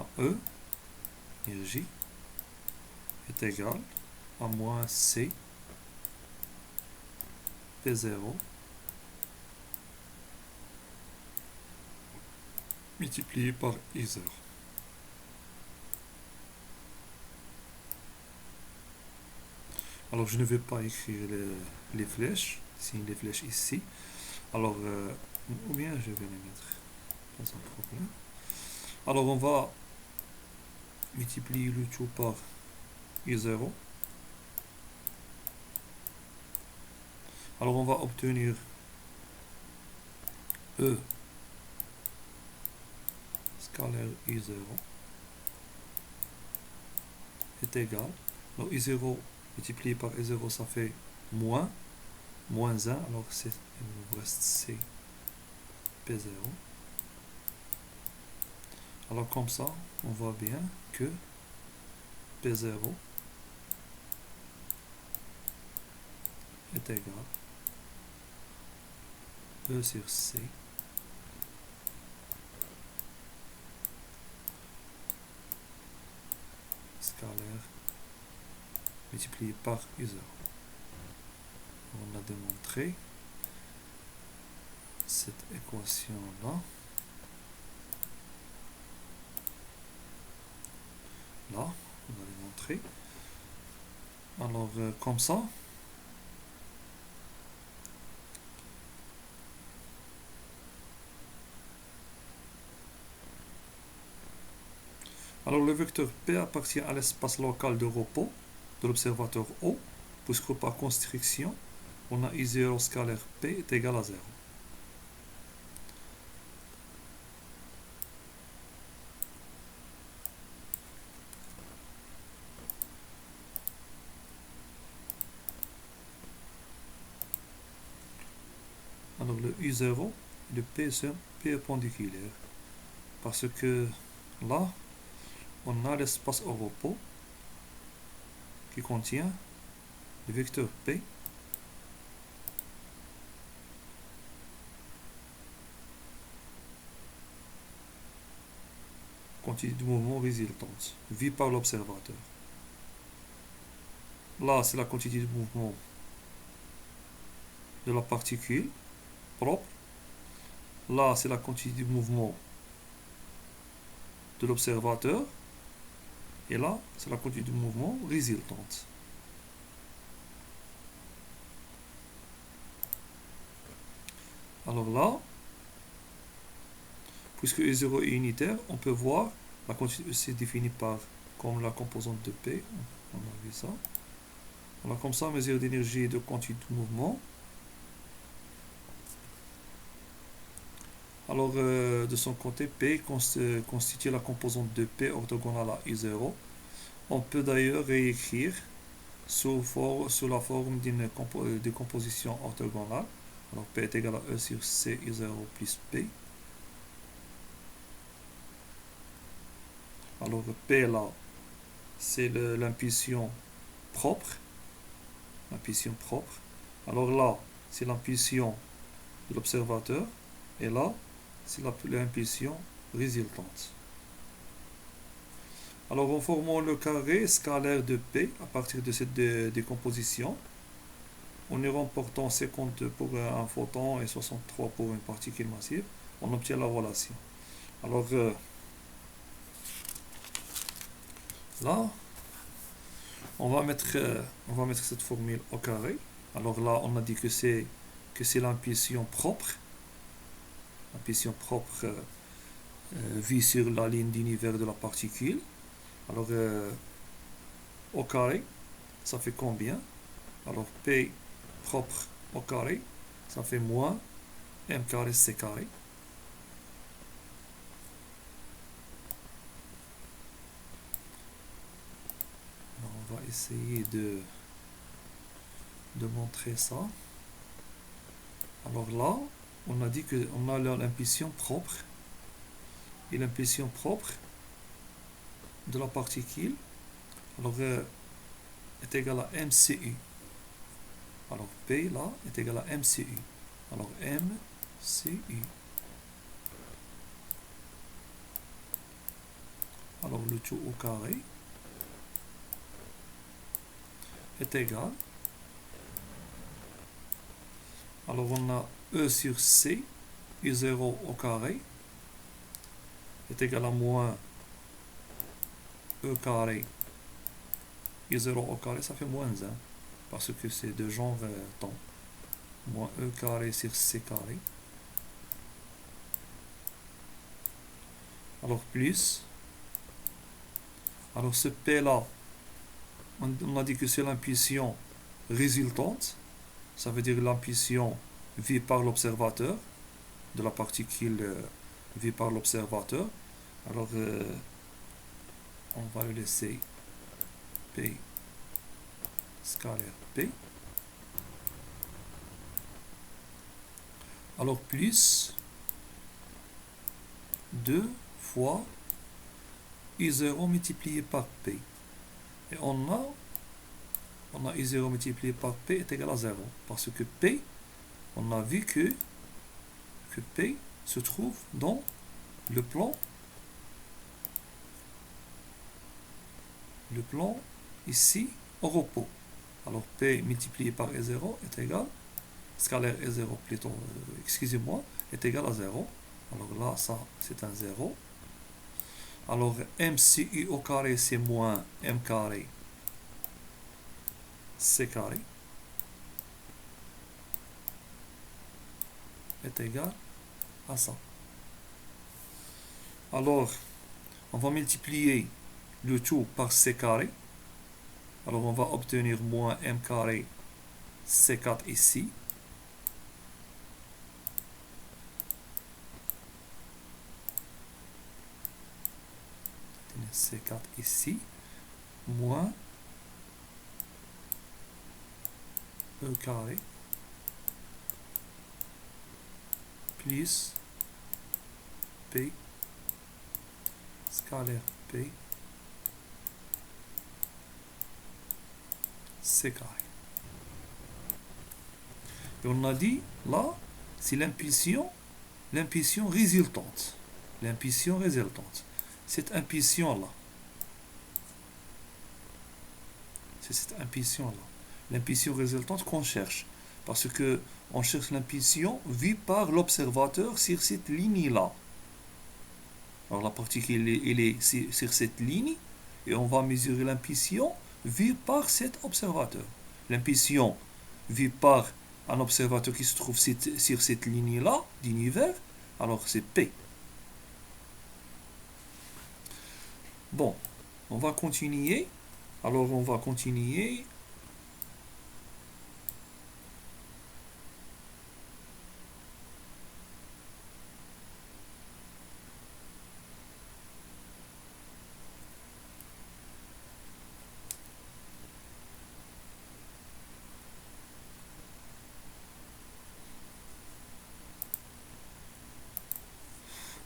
à E, énergie, est égal à moins C P0 multiplié par I0. Alors je ne vais pas écrire les flèches, les flèches ici. Alors, ou bien je vais les mettre, pas un problème. Alors on va multiplier le tout par I0. Alors on va obtenir E scalaire I0 est égal. Alors I0 multiplié par I0 ça fait moins 1. Alors il nous reste C P0. Alors comme ça, on voit bien que P0 est égal E sur C scalaire multiplié par I0. On a démontré cette équation-là. Là, on va démontrer. Alors, comme ça, alors le vecteur P appartient à l'espace local de repos de l'observateur O, puisque par constriction, on a I0 scalaire P est égal à 0. Alors le I0 et le P sont perpendiculaires, parce que là, on a l'espace au repos qui contient le vecteur P quantité de mouvement résultante vue par l'observateur. Là, c'est la quantité de mouvement de la particule propre. Là, c'est la quantité de mouvement de l'observateur. Et là, c'est la quantité de mouvement résultante. Alors là, puisque E0 est unitaire, on peut voir la quantité c'est définie par comme la composante de P. On a vu ça. Alors comme ça, mesure d'énergie et de quantité de mouvement. Alors de son côté, P constitue la composante de P orthogonale à I0. On peut d'ailleurs réécrire sous la forme d'une décomposition orthogonale. Alors P est égal à E sur C I0 plus P. Alors P là, c'est l'impulsion propre. L'impulsion propre. Alors là, c'est l'impulsion de l'observateur. Et là, c'est l'impulsion résultante. Alors en formant le carré scalaire de P à partir de cette décomposition, en y remportant 50 pour un photon et 63 pour une particule massive, on obtient la relation. Alors là, on va mettre cette formule au carré. Alors là, on a dit que c'est l'impulsion propre. L'impulsion propre vit sur la ligne d'univers de la particule. Alors au carré, ça fait combien? Alors P propre au carré, ça fait moins M carré C carré. Alors, on va essayer de montrer ça. Alors là, on a dit qu'on a l'impulsion propre. Et l'impulsion propre de la particule alors, est égale à MCU. Alors P là est égal à MCU. Alors MCU. Alors le tout au carré est égal. Alors on a E sur C, I0 au carré, est égal à moins E carré, I0 au carré, ça fait moins 1, parce que c'est de genre temps. Moins E carré sur C carré. Alors plus. Alors ce P là, on a dit que c'est l'impulsion résultante. Ça veut dire l'impulsion vue par l'observateur, de la particule vue par l'observateur. Alors on va le laisser P scalaire P. Alors plus 2 fois I0 multiplié par P. Et on a I0 multiplié par P est égal à 0. Parce que P, on a vu que P se trouve dans le plan ici au repos. Alors P multiplié par E0 est égal, scalaire E0 plutôt, excusez-moi, est égal à 0. Alors là, ça, c'est un 0. Alors MCU au carré, c'est moins M carré C carré est égal à ça. Alors, on va multiplier le tout par C carré. Alors on va obtenir moins M carré C4 ici. C4 ici. Moins E carré plus P scalaire P C carré. Et on a dit, là, c'est l'impulsion résultante. L'impulsion résultante. Cette impulsion-là. C'est cette impulsion-là. L'impulsion résultante qu'on cherche. Parce que on cherche l'impulsion vue par l'observateur sur cette ligne-là. Alors la particule elle est sur cette ligne et on va mesurer l'impulsion vue par cet observateur. L'impulsion vue par un observateur qui se trouve sur cette ligne-là d'univers, alors c'est P. Bon, on va continuer. Alors on va continuer.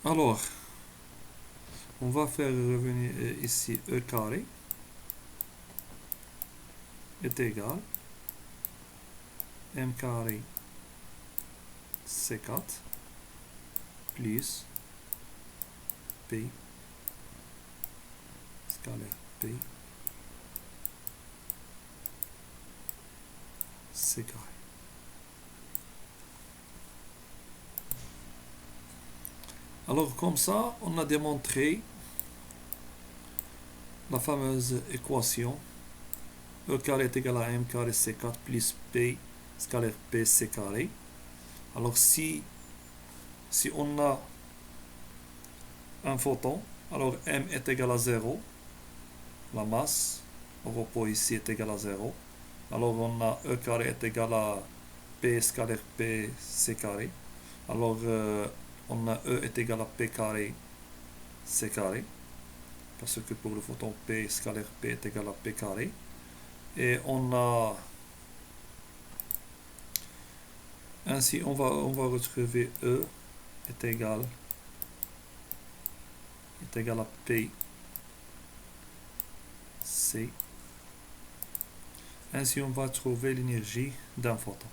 Alors, on va faire revenir ici E carré est égal M carré C4 plus P scalaire P C carré. Alors comme ça, on a démontré la fameuse équation E carré est égal à M carré C4 plus P scalaire P C carré. Alors si on a un photon, alors M est égal à 0, la masse au repos ici est égale à 0. Alors on a E carré est égal à P scalaire P C carré. Alors on a E est égal à P carré C carré. Parce que pour le photon P scalaire P est égal à P carré. Et on a ainsi on va retrouver E est égal à P C. Ainsi on va trouver l'énergie d'un photon.